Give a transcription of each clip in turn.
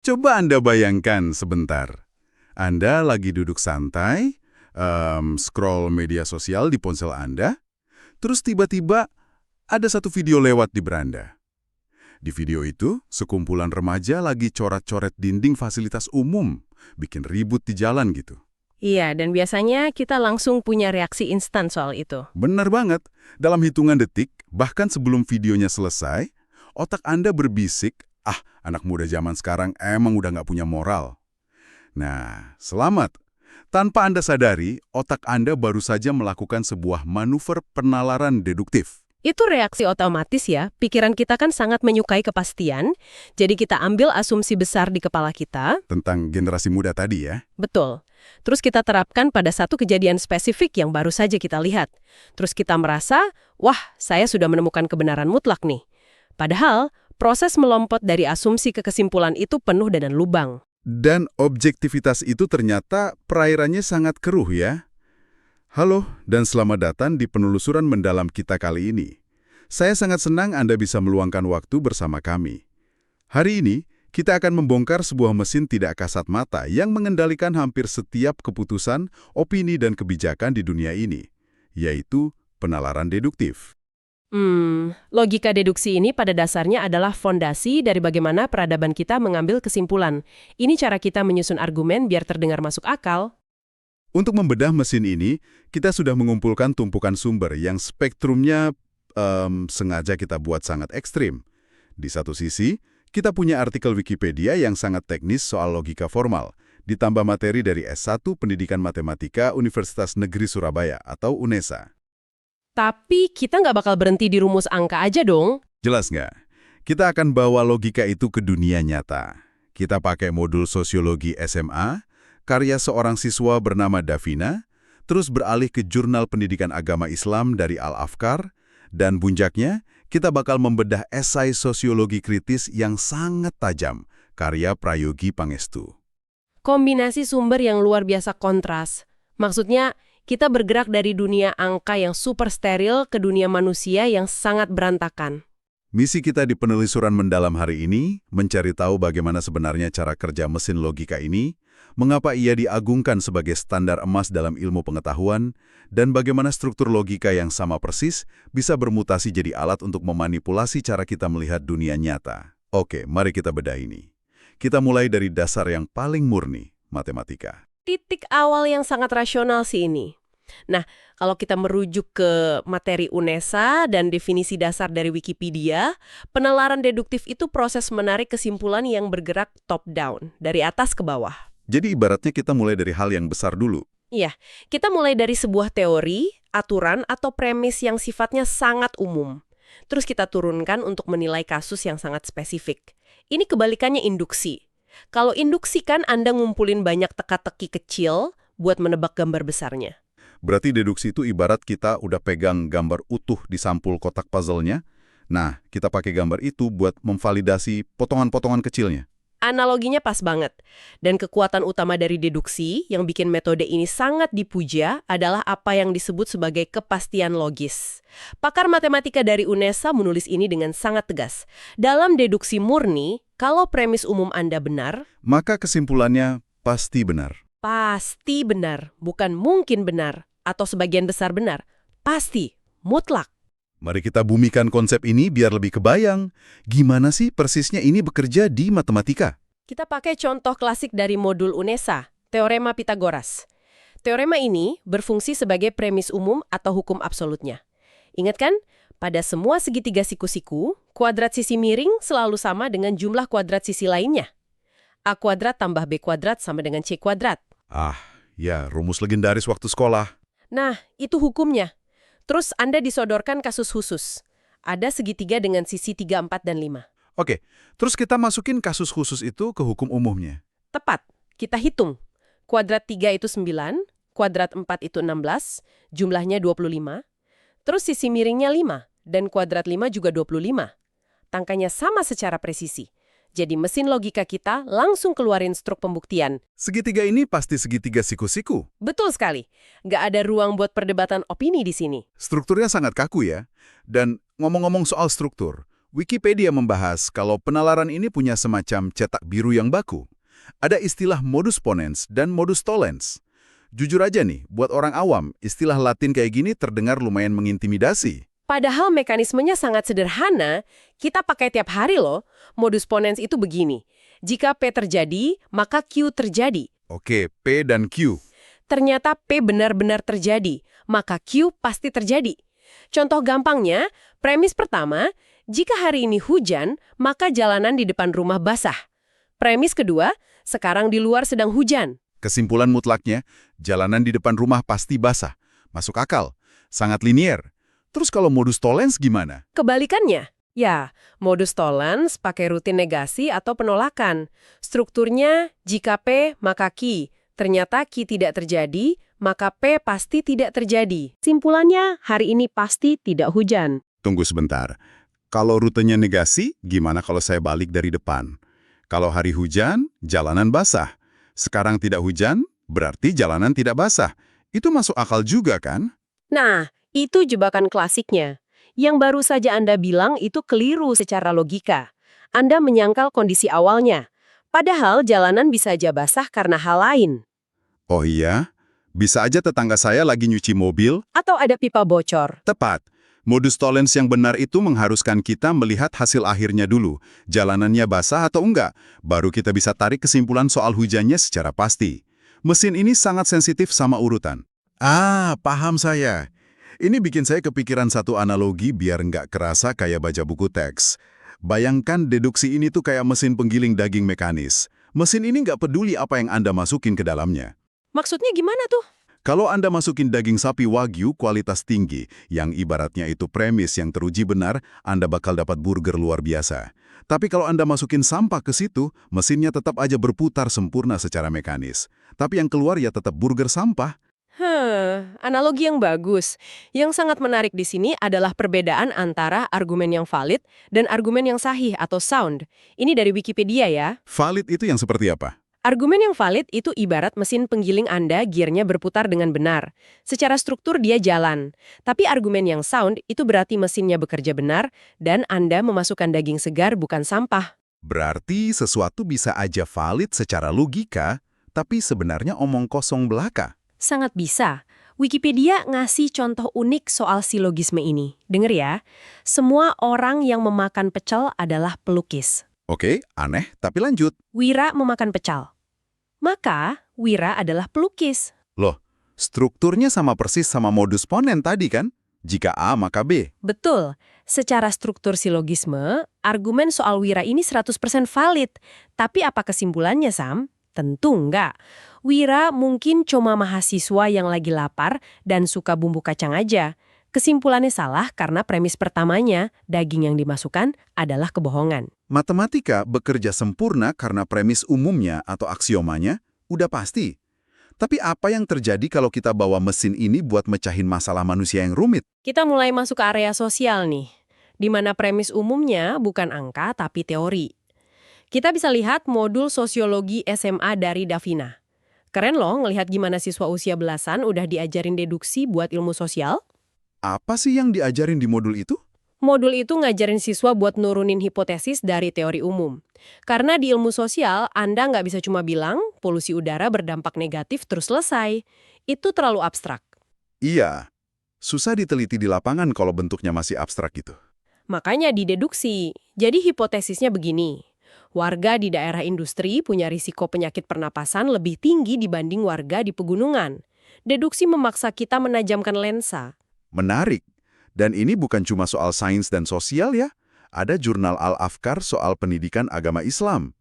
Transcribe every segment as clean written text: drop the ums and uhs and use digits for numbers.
Coba Anda bayangkan sebentar. Anda lagi duduk santai, scroll media sosial di ponsel Anda, terus tiba-tiba ada satu video lewat di beranda. Di video itu, sekumpulan remaja lagi coret-coret dinding fasilitas umum, bikin ribut di jalan gitu. Iya, dan biasanya kita langsung punya reaksi instan soal itu. Benar banget. Dalam hitungan detik, bahkan sebelum videonya selesai, otak Anda berbisik, anak muda zaman sekarang emang udah nggak punya moral. Nah, selamat. Tanpa Anda sadari, otak Anda baru saja melakukan sebuah manuver penalaran deduktif. Itu reaksi otomatis ya, pikiran kita kan sangat menyukai kepastian, jadi kita ambil asumsi besar di kepala kita. Tentang generasi muda tadi ya. Betul. Terus kita terapkan pada satu kejadian spesifik yang baru saja kita lihat. Terus kita merasa, wah, saya sudah menemukan kebenaran mutlak nih. Padahal, proses melompat dari asumsi ke kesimpulan itu penuh dengan lubang. Dan objektivitas itu ternyata perairannya sangat keruh ya. Halo, dan selamat datang di penelusuran mendalam kita kali ini. Saya sangat senang Anda bisa meluangkan waktu bersama kami. Hari ini, kita akan membongkar sebuah mesin tidak kasat mata yang mengendalikan hampir setiap keputusan, opini, dan kebijakan di dunia ini, yaitu penalaran deduktif. Logika deduksi ini pada dasarnya adalah fondasi dari bagaimana peradaban kita mengambil kesimpulan. Ini cara kita menyusun argumen biar terdengar masuk akal. Untuk membedah mesin ini, kita sudah mengumpulkan tumpukan sumber yang spektrumnya sengaja kita buat sangat ekstrim. Di satu sisi, kita punya artikel Wikipedia yang sangat teknis soal logika formal, ditambah materi dari S1 Pendidikan Matematika Universitas Negeri Surabaya atau UNESA. Tapi kita nggak bakal berhenti di rumus angka aja dong. Jelas nggak? Kita akan bawa logika itu ke dunia nyata. Kita pakai modul sosiologi SMA, karya seorang siswa bernama Davina, terus beralih ke jurnal pendidikan agama Islam dari Al-Afkar, dan puncaknya, kita bakal membedah esai sosiologi kritis yang sangat tajam, karya Prayogi Pangestu. Kombinasi sumber yang luar biasa kontras. Maksudnya, kita bergerak dari dunia angka yang super steril ke dunia manusia yang sangat berantakan. Misi kita di penelusuran mendalam hari ini, mencari tahu bagaimana sebenarnya cara kerja mesin logika ini, mengapa ia diagungkan sebagai standar emas dalam ilmu pengetahuan, dan bagaimana struktur logika yang sama persis bisa bermutasi jadi alat untuk memanipulasi cara kita melihat dunia nyata. Oke, mari kita bedah ini. Kita mulai dari dasar yang paling murni, matematika. Titik awal yang sangat rasional sih ini. Nah, kalau kita merujuk ke materi UNESA dan definisi dasar dari Wikipedia, penalaran deduktif itu proses menarik kesimpulan yang bergerak top-down, dari atas ke bawah. Jadi ibaratnya kita mulai dari hal yang besar dulu. Iya, kita mulai dari sebuah teori, aturan, atau premis yang sifatnya sangat umum. Terus kita turunkan untuk menilai kasus yang sangat spesifik. Ini kebalikannya induksi. Kalau induksi kan Anda ngumpulin banyak teka-teki kecil buat menebak gambar besarnya. Berarti deduksi itu ibarat kita udah pegang gambar utuh di sampul kotak puzzle-nya. Nah, kita pakai gambar itu buat memvalidasi potongan-potongan kecilnya. Analoginya pas banget. Dan kekuatan utama dari deduksi yang bikin metode ini sangat dipuja adalah apa yang disebut sebagai kepastian logis. Pakar matematika dari UNESA menulis ini dengan sangat tegas. Dalam deduksi murni, kalau premis umum Anda benar, maka kesimpulannya pasti benar. Pasti benar, bukan mungkin benar, atau sebagian besar benar. Pasti, mutlak. Mari kita bumikan konsep ini biar lebih kebayang. Gimana sih persisnya ini bekerja di matematika? Kita pakai contoh klasik dari modul UNESA, Teorema Pitagoras. Teorema ini berfungsi sebagai premis umum atau hukum absolutnya. Ingat kan, pada semua segitiga siku-siku, kuadrat sisi miring selalu sama dengan jumlah kuadrat sisi lainnya. A kuadrat tambah B kuadrat sama dengan C kuadrat. Ya, rumus legendaris waktu sekolah. Nah, itu hukumnya. Terus Anda disodorkan kasus khusus. Ada segitiga dengan sisi 3, 4, dan 5. Oke, terus kita masukin kasus khusus itu ke hukum umumnya. Tepat, kita hitung. Kuadrat 3 itu 9, kuadrat 4 itu 16, jumlahnya 25. Terus sisi miringnya 5, dan kuadrat 5 juga 25. Angkanya sama secara presisi. Jadi mesin logika kita langsung keluarin struk pembuktian. Segitiga ini pasti segitiga siku-siku. Betul sekali. Nggak ada ruang buat perdebatan opini di sini. Strukturnya sangat kaku ya. Dan ngomong-ngomong soal struktur, Wikipedia membahas kalau penalaran ini punya semacam cetak biru yang baku. Ada istilah modus ponens dan modus tollens. Jujur aja nih, buat orang awam, istilah Latin kayak gini terdengar lumayan mengintimidasi. Padahal mekanismenya sangat sederhana, kita pakai tiap hari loh. Modus ponens itu begini. Jika P terjadi, maka Q terjadi. Oke, P dan Q. Ternyata P benar-benar terjadi, maka Q pasti terjadi. Contoh gampangnya, premis pertama, jika hari ini hujan, maka jalanan di depan rumah basah. Premis kedua, sekarang di luar sedang hujan. Kesimpulan mutlaknya, jalanan di depan rumah pasti basah. Masuk akal. Sangat linier. Terus kalau modus tollens gimana? Kebalikannya, ya, modus tollens pakai rutin negasi atau penolakan. Strukturnya, jika P, maka Q. Ternyata Q tidak terjadi, maka P pasti tidak terjadi. Simpulannya, hari ini pasti tidak hujan. Tunggu sebentar. Kalau rutenya negasi, gimana kalau saya balik dari depan? Kalau hari hujan, jalanan basah. Sekarang tidak hujan, berarti jalanan tidak basah. Itu masuk akal juga kan? Nah, itu jebakan klasiknya. Yang baru saja Anda bilang itu keliru secara logika. Anda menyangkal kondisi awalnya. Padahal jalanan bisa aja basah karena hal lain. Oh iya? Bisa aja tetangga saya lagi nyuci mobil? Atau ada pipa bocor. Tepat. Modus tollens yang benar itu mengharuskan kita melihat hasil akhirnya dulu. Jalanannya basah atau enggak, baru kita bisa tarik kesimpulan soal hujannya secara pasti. Mesin ini sangat sensitif sama urutan. Ah, paham saya. Ini bikin saya kepikiran satu analogi biar nggak kerasa kayak baca buku teks. Bayangkan deduksi ini tuh kayak mesin penggiling daging mekanis. Mesin ini nggak peduli apa yang Anda masukin ke dalamnya. Maksudnya gimana tuh? Kalau Anda masukin daging sapi Wagyu kualitas tinggi, yang ibaratnya itu premis yang teruji benar, Anda bakal dapat burger luar biasa. Tapi kalau Anda masukin sampah ke situ, mesinnya tetap aja berputar sempurna secara mekanis. Tapi yang keluar ya tetap burger sampah. Analogi yang bagus. Yang sangat menarik di sini adalah perbedaan antara argumen yang valid dan argumen yang sahih atau sound. Ini dari Wikipedia ya. Valid itu yang seperti apa? Argumen yang valid itu ibarat mesin penggiling Anda gearnya berputar dengan benar. Secara struktur dia jalan. Tapi argumen yang sound itu berarti mesinnya bekerja benar dan Anda memasukkan daging segar bukan sampah. Berarti sesuatu bisa aja valid secara logika, tapi sebenarnya omong kosong belaka. Sangat bisa. Wikipedia ngasih contoh unik soal silogisme ini. Dengar ya, semua orang yang memakan pecel adalah pelukis. Oke, aneh, tapi lanjut. Wira memakan pecel. Maka, Wira adalah pelukis. Loh, strukturnya sama persis sama modus ponen tadi kan? Jika A, maka B. Betul. Secara struktur silogisme, argumen soal Wira ini 100% valid. Tapi apa kesimpulannya, Sam? Tentu enggak. Wira mungkin cuma mahasiswa yang lagi lapar dan suka bumbu kacang aja. Kesimpulannya salah karena premis pertamanya, daging yang dimasukkan adalah kebohongan. Matematika bekerja sempurna karena premis umumnya atau aksiomanya udah pasti. Tapi apa yang terjadi kalau kita bawa mesin ini buat mecahin masalah manusia yang rumit? Kita mulai masuk ke area sosial nih, di mana premis umumnya bukan angka tapi teori. Kita bisa lihat modul sosiologi SMA dari Davina. Keren loh ngelihat gimana siswa usia belasan udah diajarin deduksi buat ilmu sosial. Apa sih yang diajarin di modul itu? Modul itu ngajarin siswa buat nurunin hipotesis dari teori umum. Karena di ilmu sosial, Anda nggak bisa cuma bilang polusi udara berdampak negatif terus selesai. Itu terlalu abstrak. Iya, susah diteliti di lapangan kalau bentuknya masih abstrak gitu. Makanya dideduksi. Jadi hipotesisnya begini. Warga di daerah industri punya risiko penyakit pernapasan lebih tinggi dibanding warga di pegunungan. Deduksi memaksa kita menajamkan lensa. Menarik. Dan ini bukan cuma soal sains dan sosial ya. Ada jurnal Al-Afkar soal pendidikan agama Islam.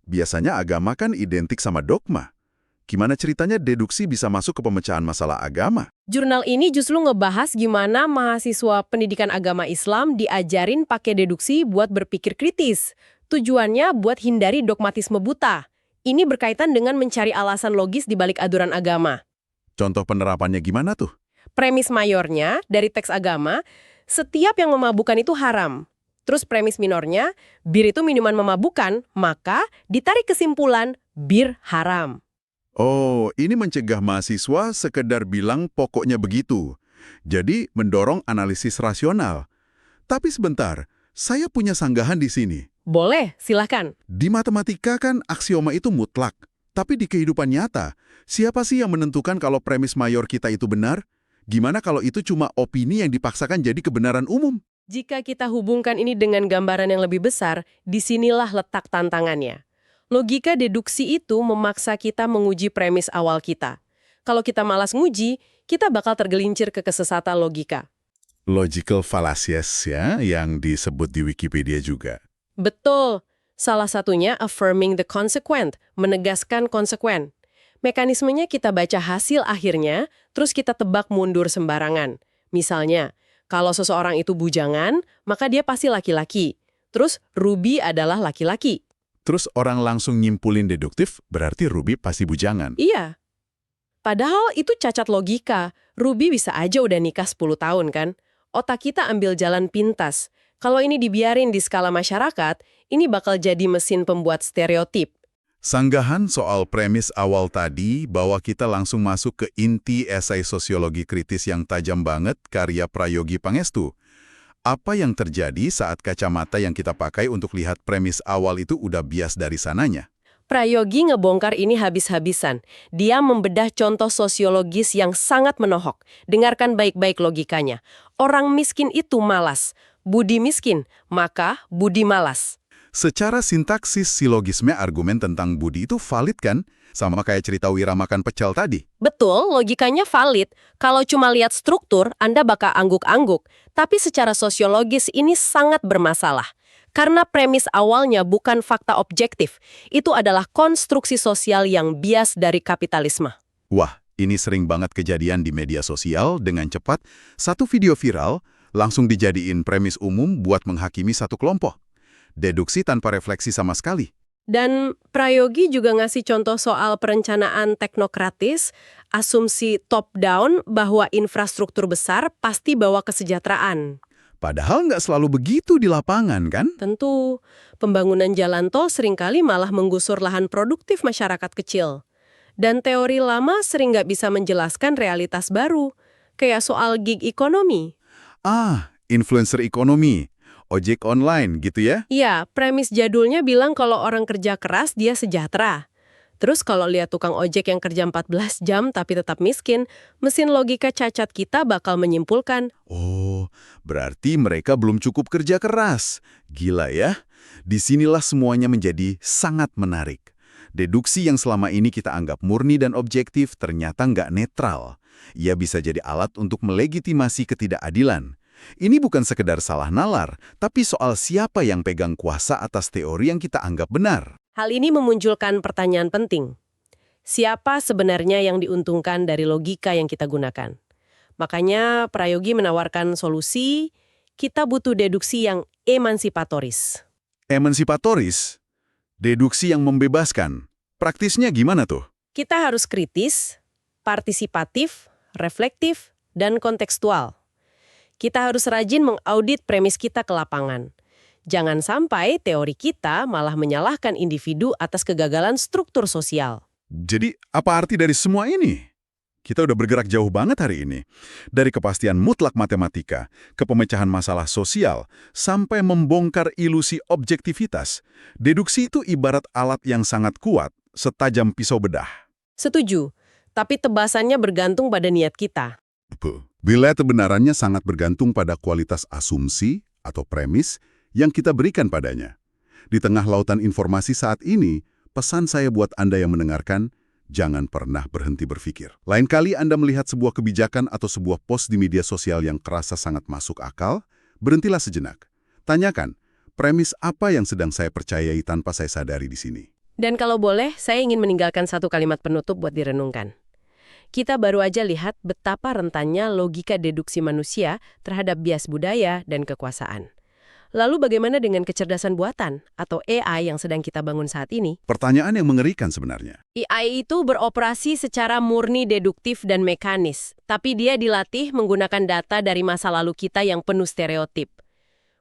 Biasanya agama kan identik sama dogma. Gimana ceritanya deduksi bisa masuk ke pemecahan masalah agama? Jurnal ini justru ngebahas gimana mahasiswa pendidikan agama Islam diajarin pakai deduksi buat berpikir kritis. Tujuannya buat hindari dogmatisme buta. Ini berkaitan dengan mencari alasan logis di balik aduran agama. Contoh penerapannya gimana tuh? Premis mayornya dari teks agama, setiap yang memabukkan itu haram. Terus premis minornya, bir itu minuman memabukkan, maka ditarik kesimpulan bir haram. Oh, ini mencegah mahasiswa sekedar bilang pokoknya begitu. Jadi mendorong analisis rasional. Tapi sebentar, Saya punya sanggahan di sini. Boleh, silahkan. Di matematika kan aksioma itu mutlak. Tapi di kehidupan nyata, siapa sih yang menentukan kalau premis mayor kita itu benar? Gimana kalau itu cuma opini yang dipaksakan jadi kebenaran umum? Jika kita hubungkan ini dengan gambaran yang lebih besar, disinilah letak tantangannya. Logika deduksi itu memaksa kita menguji premis awal kita. Kalau kita malas nguji, kita bakal tergelincir ke kesesatan logika. Logical fallacies ya, yang disebut di Wikipedia juga. Betul. Salah satunya affirming the consequent, menegaskan konsekuen. Mekanismenya kita baca hasil akhirnya, terus kita tebak mundur sembarangan. Misalnya, kalau seseorang itu bujangan, maka dia pasti laki-laki. Terus Ruby adalah laki-laki. Terus orang langsung nyimpulin deduktif, berarti Ruby pasti bujangan. Iya. Padahal itu cacat logika. Ruby bisa aja udah nikah 10 tahun kan? Otak kita ambil jalan pintas. Kalau ini dibiarin di skala masyarakat, ini bakal jadi mesin pembuat stereotip. Sanggahan soal premis awal tadi bahwa kita langsung masuk ke inti esai sosiologi kritis yang tajam banget karya Prayogi Pangestu. Apa yang terjadi saat kacamata yang kita pakai untuk lihat premis awal itu udah bias dari sananya? Prayogi ngebongkar ini habis-habisan. Dia membedah contoh sosiologis yang sangat menohok. Dengarkan baik-baik logikanya. Orang miskin itu malas. Budi miskin, maka budi malas. Secara sintaksis silogisme argumen tentang budi itu valid kan? Sama kayak cerita Wira makan pecel tadi. Betul, logikanya valid. Kalau cuma lihat struktur, Anda bakal angguk-angguk. Tapi secara sosiologis ini sangat bermasalah. Karena premis awalnya bukan fakta objektif. Itu adalah konstruksi sosial yang bias dari kapitalisme. Wah, ini sering banget kejadian di media sosial dengan cepat. Satu video viral langsung dijadiin premis umum buat menghakimi satu kelompok. Deduksi tanpa refleksi sama sekali. Dan Prayogi juga ngasih contoh soal perencanaan teknokratis, asumsi top-down bahwa infrastruktur besar pasti bawa kesejahteraan. Padahal nggak selalu begitu di lapangan, kan? Tentu, pembangunan jalan tol seringkali malah menggusur lahan produktif masyarakat kecil. Dan teori lama sering nggak bisa menjelaskan realitas baru, kayak soal gig ekonomi. Influencer ekonomi, ojek online gitu ya? Iya, premis jadulnya bilang kalau orang kerja keras dia sejahtera. Terus kalau lihat tukang ojek yang kerja 14 jam tapi tetap miskin, mesin logika cacat kita bakal menyimpulkan, Oh, berarti mereka belum cukup kerja keras. Gila ya. Disinilah semuanya menjadi sangat menarik. Deduksi yang selama ini kita anggap murni dan objektif ternyata nggak netral. Ia bisa jadi alat untuk melegitimasi ketidakadilan. Ini bukan sekedar salah nalar, tapi soal siapa yang pegang kuasa atas teori yang kita anggap benar. hal ini memunculkan pertanyaan penting. Siapa sebenarnya yang diuntungkan dari logika yang kita gunakan? Makanya Prayogi menawarkan solusi, kita butuh deduksi yang emansipatoris. Emansipatoris, deduksi yang membebaskan. Praktisnya gimana tuh? Kita harus kritis, partisipatif, reflektif, dan kontekstual. Kita harus rajin mengaudit premis kita ke lapangan. Jangan sampai teori kita malah menyalahkan individu atas kegagalan struktur sosial. Jadi, apa arti dari semua ini? Kita udah bergerak jauh banget hari ini. Dari kepastian mutlak matematika, ke pemecahan masalah sosial, sampai membongkar ilusi objektivitas. Deduksi itu ibarat alat yang sangat kuat, setajam pisau bedah. Setuju, tapi tebasannya bergantung pada niat kita. Bila kebenarannya sangat bergantung pada kualitas asumsi atau premis yang kita berikan padanya. Di tengah lautan informasi saat ini, pesan saya buat Anda yang mendengarkan, jangan pernah berhenti berpikir. Lain kali Anda melihat sebuah kebijakan atau sebuah post di media sosial yang kerasa sangat masuk akal, berhentilah sejenak. Tanyakan, premis apa yang sedang saya percayai tanpa saya sadari di sini? Dan kalau boleh, saya ingin meninggalkan satu kalimat penutup buat direnungkan. Kita baru aja lihat betapa rentannya logika deduksi manusia terhadap bias budaya dan kekuasaan. Lalu bagaimana dengan kecerdasan buatan atau AI yang sedang kita bangun saat ini? Pertanyaan yang mengerikan sebenarnya. AI itu beroperasi secara murni deduktif dan mekanis, tapi dia dilatih menggunakan data dari masa lalu kita yang penuh stereotip.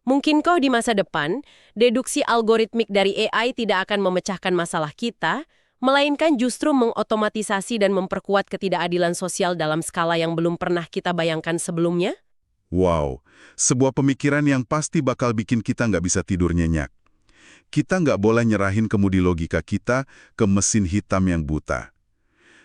Mungkinkah di masa depan, deduksi algoritmik dari AI tidak akan memecahkan masalah kita, melainkan justru mengotomatisasi dan memperkuat ketidakadilan sosial dalam skala yang belum pernah kita bayangkan sebelumnya? Wow, sebuah pemikiran yang pasti bakal bikin kita nggak bisa tidur nyenyak. Kita nggak boleh nyerahin kemudi logika kita ke mesin hitam yang buta.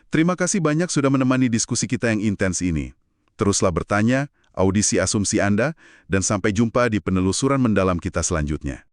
Terima kasih banyak sudah menemani diskusi kita yang intens ini. Teruslah bertanya, audisi asumsi Anda, dan sampai jumpa di penelusuran mendalam kita selanjutnya.